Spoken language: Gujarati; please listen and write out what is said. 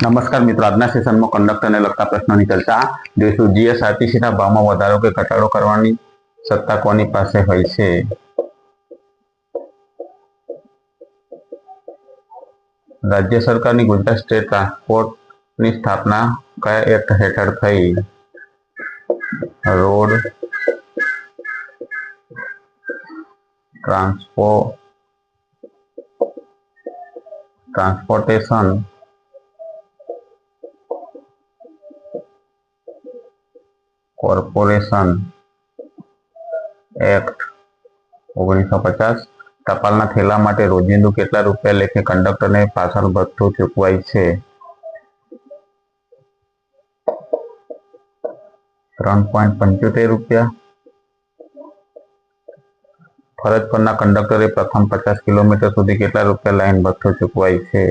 નમસ્કાર મિત્રો, આજના સેશનમાં કંડક્ટરને લગતા પ્રશ્નોની ચર્ચા જોઈશું. જીએસઆરટીસીના ભાવમાં વધારો કે ઘટાડો કરવાની સત્તા કોની પાસે હોય છે? રાજ્ય સરકારની ગુજરાત સ્ટેટ ટ્રાન્સપોર્ટની સ્થાપના કયા એક્ટ હેઠળ થઈ? Road transportation corporation act 1950. ટપાલના થેલા માટે રોજિંદુ કેટલા રૂપિયા લેખે કંડક્ટરને પાર્સલ ભથ્થું ચૂકવાય છે? 3.75 રૂપિયા. ફરજ પરના કંડક્ટરે પ્રથમ 50 કિલોમીટર સુધી કેટલા રૂપિયા લાઇન ભથ્થું ચૂકવાય છે?